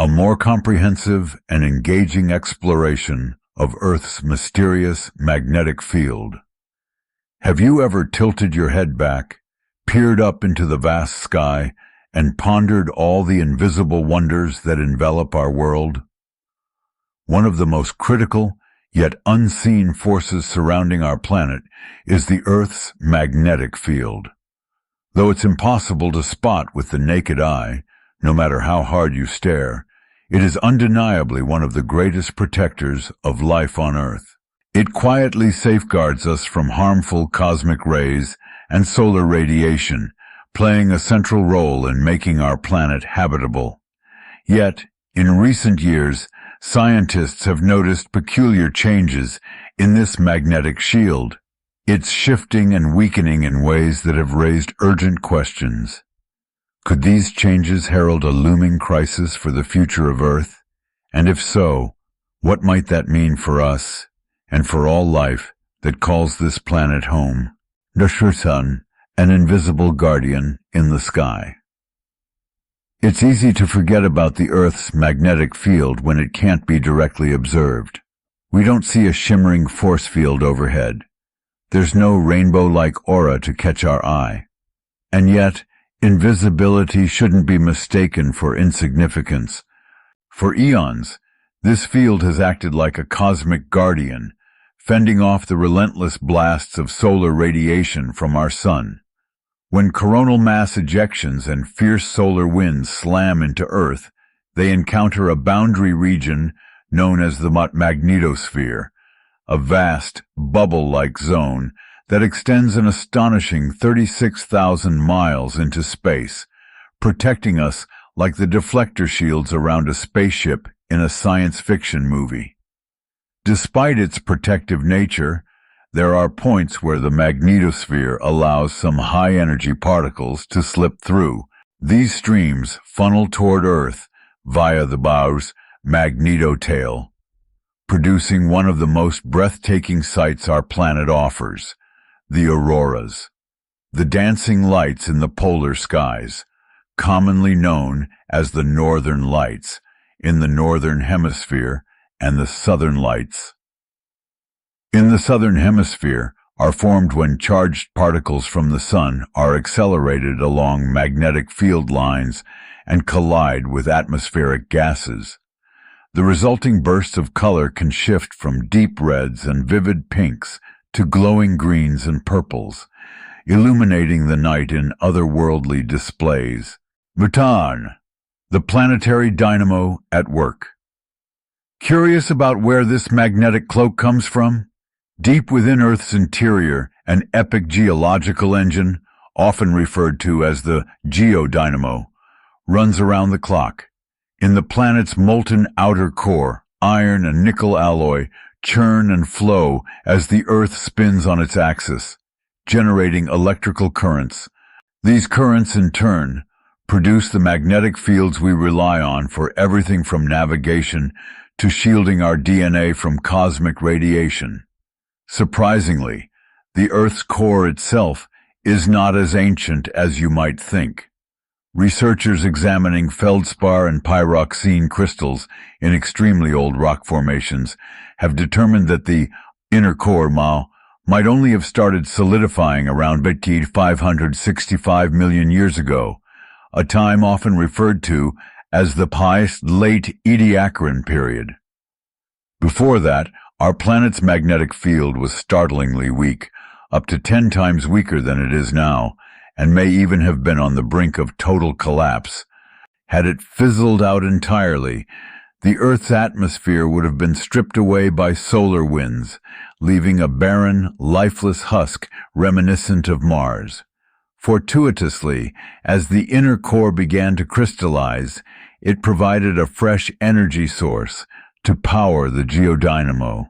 a more comprehensive and engaging exploration of Earth's mysterious magnetic field. Have you ever tilted your head back, peered up into the vast sky, and pondered all the invisible wonders that envelop our world? One of the most critical, yet unseen forces surrounding our planet is the Earth's magnetic field. Though it's impossible to spot with the naked eye, no matter how hard you stare, it is undeniably one of the greatest protectors of life on Earth. It quietly safeguards us from harmful cosmic rays and solar radiation, playing a central role in making our planet habitable. Yet, in recent years, scientists have noticed peculiar changes in this magnetic shield. It's shifting and weakening in ways that have raised urgent questions. Could these changes herald a looming crisis for the future of Earth? And if so, what might that mean for us and for all life that calls this planet home? The Sun, an invisible guardian in the sky. It's easy to forget about the Earth's magnetic field when it can't be directly observed. We don't see a shimmering force field overhead. There's no rainbow-like aura to catch our eye. And yet, invisibility shouldn't be mistaken for insignificance. For eons, this field has acted like a cosmic guardian, fending off the relentless blasts of solar radiation from our sun. When coronal mass ejections and fierce solar winds slam into Earth, they encounter a boundary region known as the magnetosphere, a vast, bubble-like zone that extends an astonishing 36,000 miles into space, protecting us like the deflector shields around a spaceship in a science fiction movie. Despite its protective nature, there are points where the magnetosphere allows some high-energy particles to slip through. These streams funnel toward Earth via the bow's magnetotail, producing one of the most breathtaking sights our planet offers, the auroras, the dancing lights in the polar skies, commonly known as the northern lights in the northern hemisphere and the southern lights in the southern hemisphere are formed when charged particles from the sun are accelerated along magnetic field lines and collide with atmospheric gases. The resulting bursts of color can shift from deep reds and vivid pinks to glowing greens and purples, illuminating the night in otherworldly displays. Bhutan, the planetary dynamo at work. Curious about where this magnetic cloak comes from? Deep within Earth's interior, an epic geological engine, often referred to as the geodynamo, runs around the clock. In the planet's molten outer core, iron and nickel alloy churn and flow as the Earth spins on its axis, generating electrical currents. These currents, in turn, produce the magnetic fields we rely on for everything from navigation to shielding our DNA from cosmic radiation. Surprisingly, the Earth's core itself is not as ancient as you might think. Researchers examining feldspar and pyroxene crystals in extremely old rock formations have determined that the inner core might only have started solidifying around 565 million years ago, a time often referred to as the late Ediacaran period. Before that, our planet's magnetic field was startlingly weak, up to 10 times weaker than it is now, and may even have been on the brink of total collapse. Had it fizzled out entirely, the Earth's atmosphere would have been stripped away by solar winds, leaving a barren, lifeless husk reminiscent of Mars. Fortuitously, as the inner core began to crystallize, it provided a fresh energy source to power the geodynamo.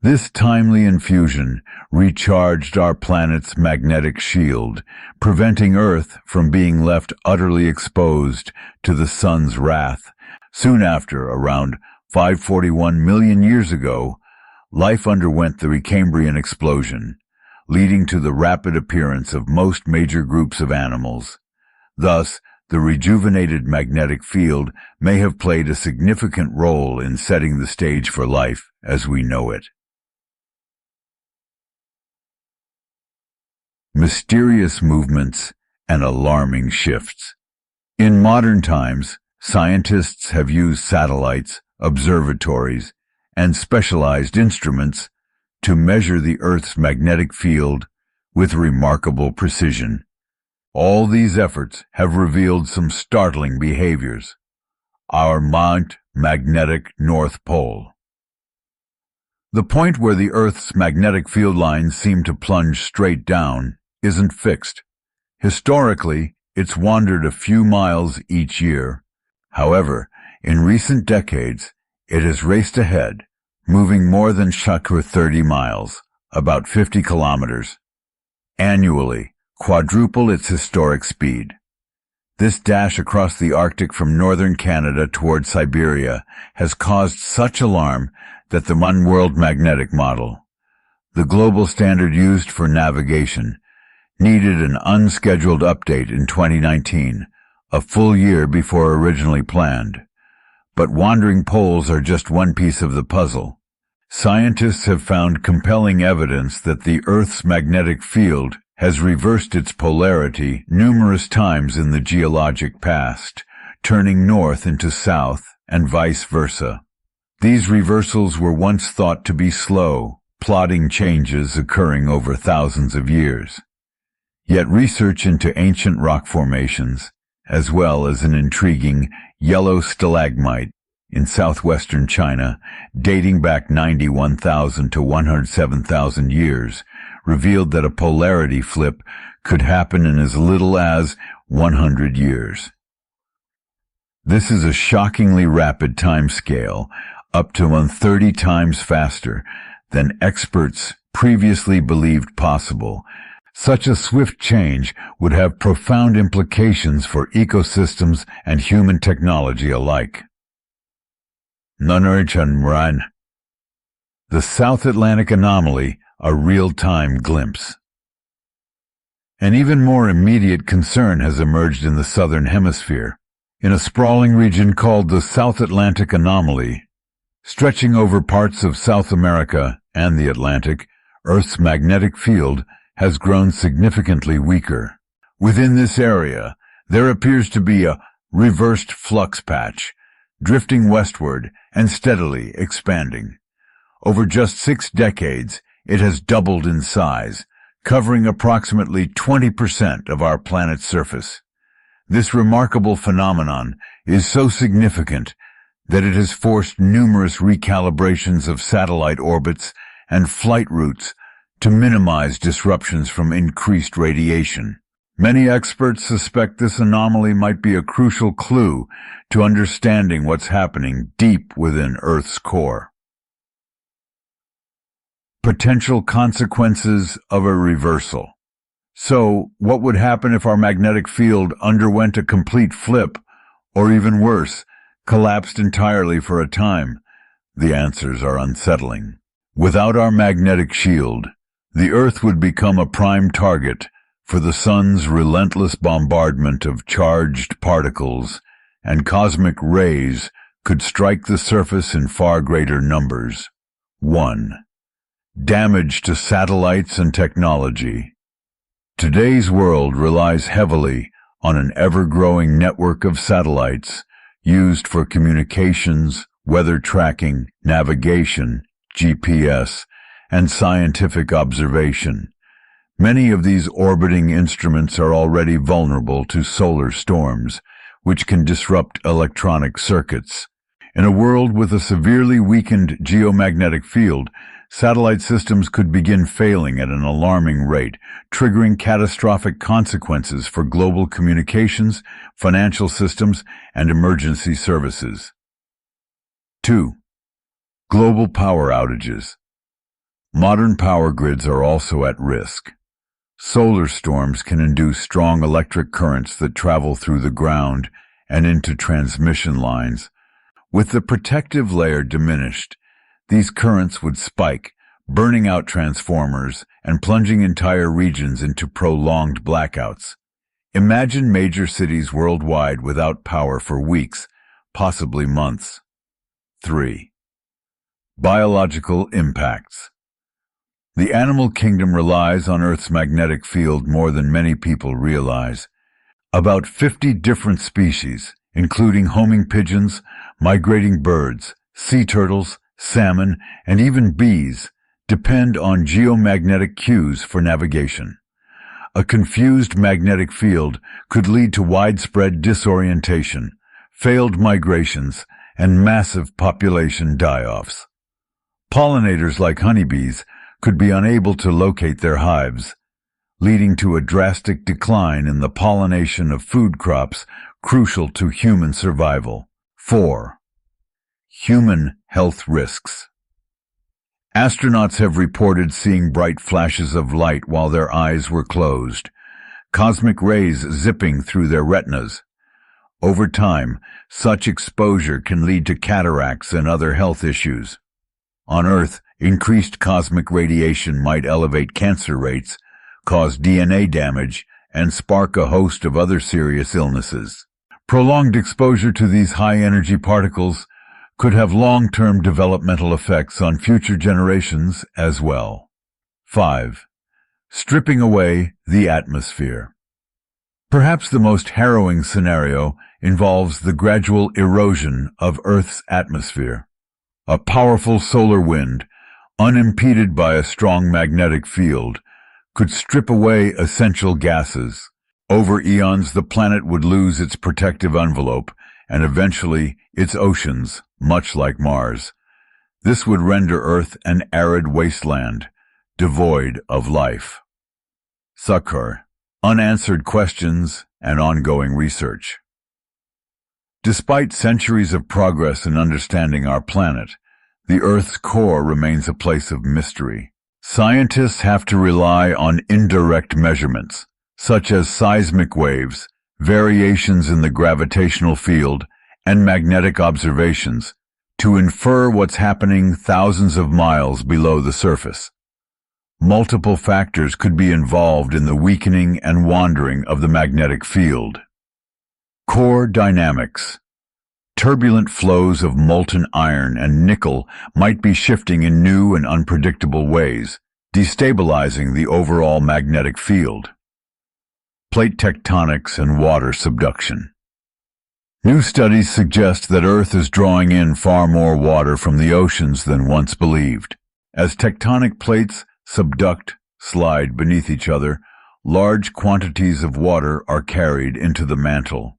This timely infusion recharged our planet's magnetic shield, preventing Earth from being left utterly exposed to the sun's wrath. Soon after, around 541 million years ago, life underwent the Precambrian explosion, leading to the rapid appearance of most major groups of animals. Thus, the rejuvenated magnetic field may have played a significant role in setting the stage for life as we know it. Mysterious movements and alarming shifts. In modern times, scientists have used satellites, observatories, and specialized instruments to measure the Earth's magnetic field with remarkable precision. All these efforts have revealed some startling behaviors. Our magnetic North Pole. The point where the Earth's magnetic field lines seem to plunge straight down isn't fixed. Historically, it's wandered a few miles each year. However, in recent decades, it has raced ahead, moving more than 30 miles, about 50 kilometers, annually, quadruple its historic speed. This dash across the Arctic from northern Canada toward Siberia has caused such alarm that the One World Magnetic Model, the global standard used for navigation, needed an unscheduled update in 2019, a full year before originally planned. But wandering poles are just one piece of the puzzle. Scientists have found compelling evidence that the Earth's magnetic field has reversed its polarity numerous times in the geologic past, turning north into south and vice versa. These reversals were once thought to be slow, plodding changes occurring over thousands of years. Yet research into ancient rock formations, as well as an intriguing yellow stalagmite in southwestern China, dating back 91,000 to 107,000 years, revealed that a polarity flip could happen in as little as 100 years. This is a shockingly rapid time scale, up to 130 times faster than experts previously believed possible. Such a swift change would have profound implications for ecosystems and human technology alike. The South Atlantic Anomaly, a real-time glimpse. An even more immediate concern has emerged in the southern hemisphere. In a sprawling region called the South Atlantic Anomaly, stretching over parts of South America and the Atlantic, Earth's magnetic field has grown significantly weaker. Within this area, there appears to be a reversed flux patch, drifting westward and steadily expanding. Over just 6 decades, it has doubled in size, covering approximately 20% of our planet's surface. This remarkable phenomenon is so significant that it has forced numerous recalibrations of satellite orbits and flight routes to minimize disruptions from increased radiation. Many experts suspect this anomaly might be a crucial clue to understanding what's happening deep within Earth's core. Potential consequences of a reversal. So, what would happen if our magnetic field underwent a complete flip, or even worse, collapsed entirely for a time? The answers are unsettling. Without our magnetic shield, the Earth would become a prime target for the Sun's relentless bombardment of charged particles, and cosmic rays could strike the surface in far greater numbers. 1. Damage to satellites and technology. Today's world relies heavily on an ever-growing network of satellites used for communications, weather tracking, navigation, GPS, and scientific observation. Many of these orbiting instruments are already vulnerable to solar storms, which can disrupt electronic circuits. In a world with a severely weakened geomagnetic field, satellite systems could begin failing at an alarming rate, triggering catastrophic consequences for global communications, financial systems, and emergency services. 2. Global power outages. Modern power grids are also at risk. Solar storms can induce strong electric currents that travel through the ground and into transmission lines. With the protective layer diminished, these currents would spike, burning out transformers and plunging entire regions into prolonged blackouts. Imagine major cities worldwide without power for weeks, possibly months. 3. Biological impacts. The animal kingdom relies on Earth's magnetic field more than many people realize. About 50 different species, including homing pigeons, migrating birds, sea turtles, salmon, and even bees, depend on geomagnetic cues for navigation. A confused magnetic field could lead to widespread disorientation, failed migrations, and massive population die-offs. Pollinators like honeybees could be unable to locate their hives, leading to a drastic decline in the pollination of food crops crucial to human survival. 4. Human health risks. Astronauts have reported seeing bright flashes of light while their eyes were closed, cosmic rays zipping through their retinas. Over time, such exposure can lead to cataracts and other health issues. On Earth, increased cosmic radiation might elevate cancer rates, cause DNA damage, and spark a host of other serious illnesses. Prolonged exposure to these high-energy particles could have long-term developmental effects on future generations as well. 5. Stripping away the atmosphere. Perhaps the most harrowing scenario involves the gradual erosion of Earth's atmosphere. A powerful solar wind, unimpeded by a strong magnetic field, could strip away essential gases. Over eons, the planet would lose its protective envelope, and eventually its oceans, much like Mars. This would render Earth an arid wasteland, devoid of life. Succor, unanswered questions and ongoing research. Despite centuries of progress in understanding our planet, the Earth's core remains a place of mystery. Scientists have to rely on indirect measurements, such as seismic waves, variations in the gravitational field, and magnetic observations, to infer what's happening thousands of miles below the surface. Multiple factors could be involved in the weakening and wandering of the magnetic field. Core dynamics. Turbulent flows of molten iron and nickel might be shifting in new and unpredictable ways, destabilizing the overall magnetic field. Plate tectonics and water subduction. New studies suggest that Earth is drawing in far more water from the oceans than once believed. As tectonic plates slide beneath each other, large quantities of water are carried into the mantle.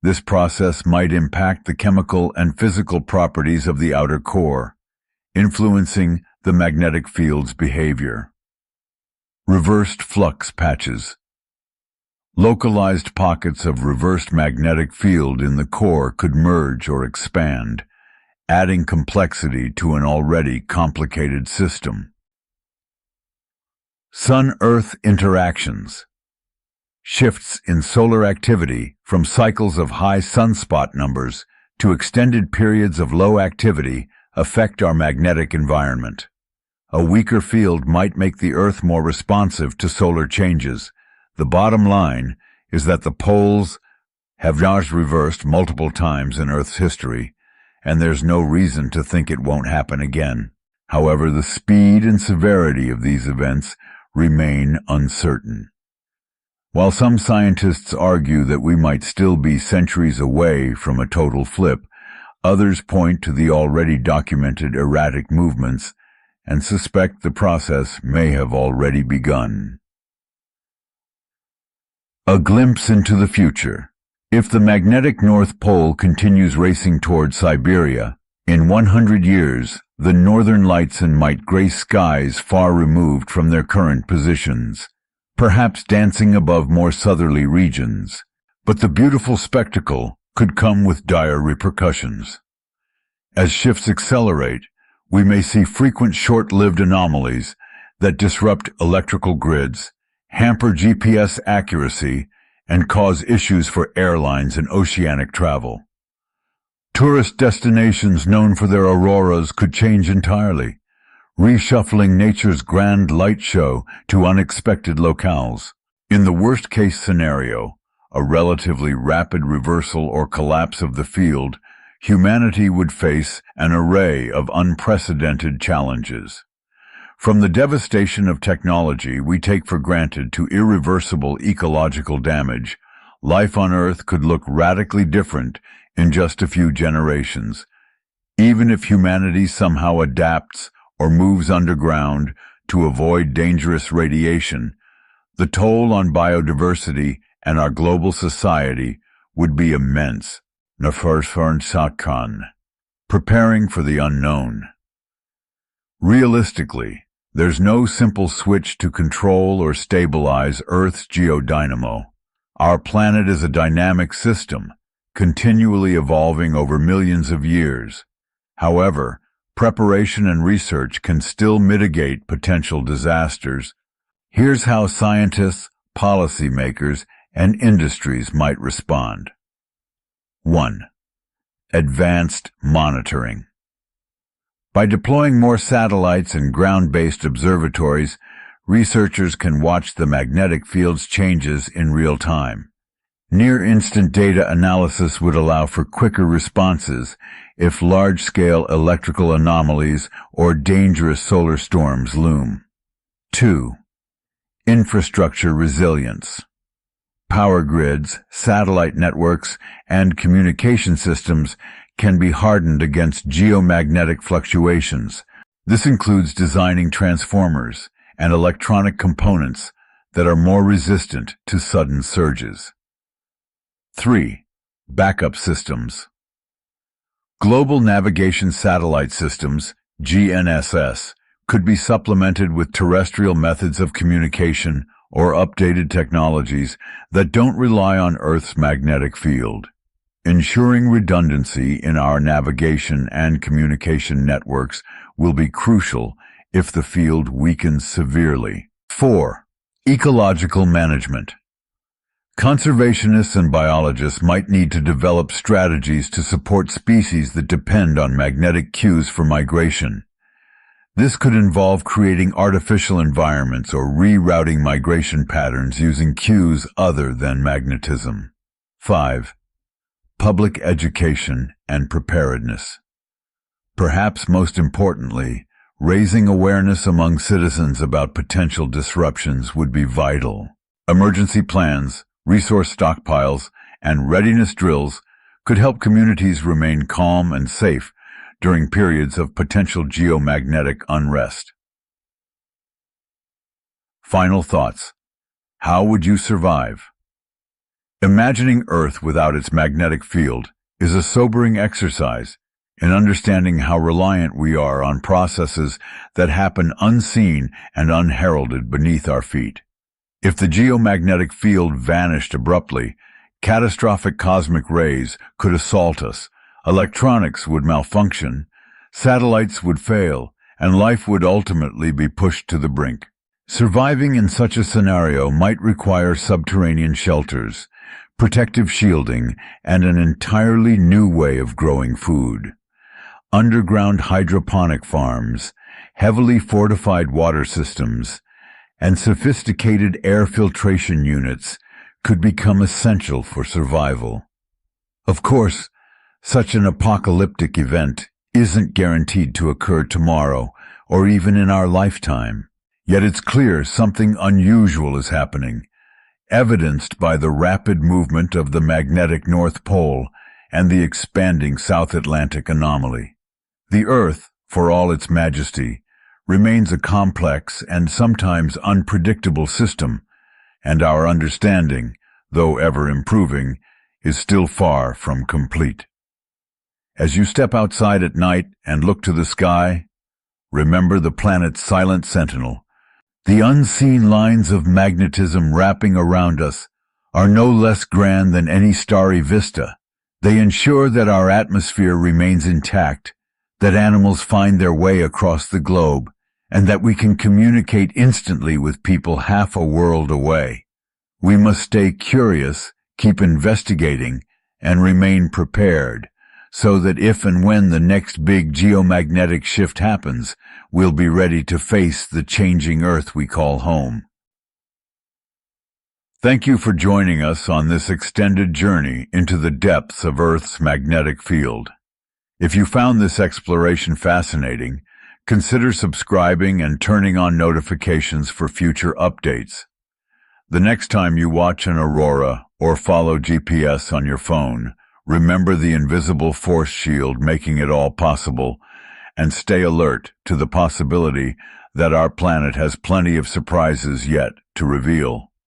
This process might impact the chemical and physical properties of the outer core, influencing the magnetic field's behavior. Reversed flux patches. Localized pockets of reversed magnetic field in the core could merge or expand, adding complexity to an already complicated system. Sun-Earth interactions. Shifts in solar activity from cycles of high sunspot numbers to extended periods of low activity affect our magnetic environment. A weaker field might make the Earth more responsive to solar changes. The bottom line is that the poles have now reversed multiple times in Earth's history, and there's no reason to think it won't happen again. However, the speed and severity of these events remain uncertain. While some scientists argue that we might still be centuries away from a total flip, others point to the already documented erratic movements and suspect the process may have already begun. A glimpse into the future. If the magnetic North Pole continues racing toward Siberia, in 100 years, the northern lights might grace skies far removed from their current positions, perhaps dancing above more southerly regions. But the beautiful spectacle could come with dire repercussions. As shifts accelerate, we may see frequent short-lived anomalies that disrupt electrical grids, hamper GPS accuracy, and cause issues for airlines and oceanic travel. Tourist destinations known for their auroras could change entirely, reshuffling nature's grand light show to unexpected locales. In the worst-case scenario, a relatively rapid reversal or collapse of the field, humanity would face an array of unprecedented challenges. From the devastation of technology we take for granted to irreversible ecological damage, life on Earth could look radically different in just a few generations. Even if humanity somehow adapts or moves underground to avoid dangerous radiation, the toll on biodiversity and our global society would be immense. Preparing for the unknown. Realistically, there's no simple switch to control or stabilize Earth's geodynamo. Our planet is a dynamic system, continually evolving over millions of years. However, preparation and research can still mitigate potential disasters. Here's how scientists, policymakers, and industries might respond. 1. Advanced monitoring. By deploying more satellites and ground-based observatories, researchers can watch the magnetic field's changes in real time. Near-instant data analysis would allow for quicker responses if large-scale electrical anomalies or dangerous solar storms loom. 2. Infrastructure resilience. Power grids, satellite networks, and communication systems can be hardened against geomagnetic fluctuations. This includes designing transformers and electronic components that are more resistant to sudden surges. 3. Backup systems. Global Navigation Satellite Systems, GNSS, could be supplemented with terrestrial methods of communication or updated technologies that don't rely on Earth's magnetic field. Ensuring redundancy in our navigation and communication networks will be crucial if the field weakens severely. 4. Ecological management. Conservationists and biologists might need to develop strategies to support species that depend on magnetic cues for migration. This could involve creating artificial environments or rerouting migration patterns using cues other than magnetism. 5. Public education and preparedness. Perhaps most importantly, raising awareness among citizens about potential disruptions would be vital. Emergency plans, resource stockpiles, and readiness drills could help communities remain calm and safe during periods of potential geomagnetic unrest. Final thoughts. How would you survive? Imagining Earth without its magnetic field is a sobering exercise in understanding how reliant we are on processes that happen unseen and unheralded beneath our feet. If the geomagnetic field vanished abruptly, catastrophic cosmic rays could assault us, electronics would malfunction, satellites would fail, and life would ultimately be pushed to the brink. Surviving in such a scenario might require subterranean shelters, protective shielding, and an entirely new way of growing food. Underground hydroponic farms, heavily fortified water systems, and sophisticated air filtration units could become essential for survival. Of course, such an apocalyptic event isn't guaranteed to occur tomorrow or even in our lifetime. Yet it's clear something unusual is happening, evidenced by the rapid movement of the magnetic North Pole and the expanding South Atlantic anomaly. The Earth, for all its majesty, remains a complex and sometimes unpredictable system, and our understanding, though ever improving, is still far from complete. As you step outside at night and look to the sky, remember the planet's silent sentinel. The unseen lines of magnetism wrapping around us are no less grand than any starry vista. They ensure that our atmosphere remains intact, that animals find their way across the globe, and that we can communicate instantly with people half a world away. We must stay curious, keep investigating, and remain prepared, so that if and when the next big geomagnetic shift happens, we'll be ready to face the changing Earth we call home. Thank you for joining us on this extended journey into the depths of Earth's magnetic field. If you found this exploration fascinating, consider subscribing and turning on notifications for future updates. The next time you watch an aurora or follow GPS on your phone, remember the invisible force shield making it all possible, and stay alert to the possibility that our planet has plenty of surprises yet to reveal.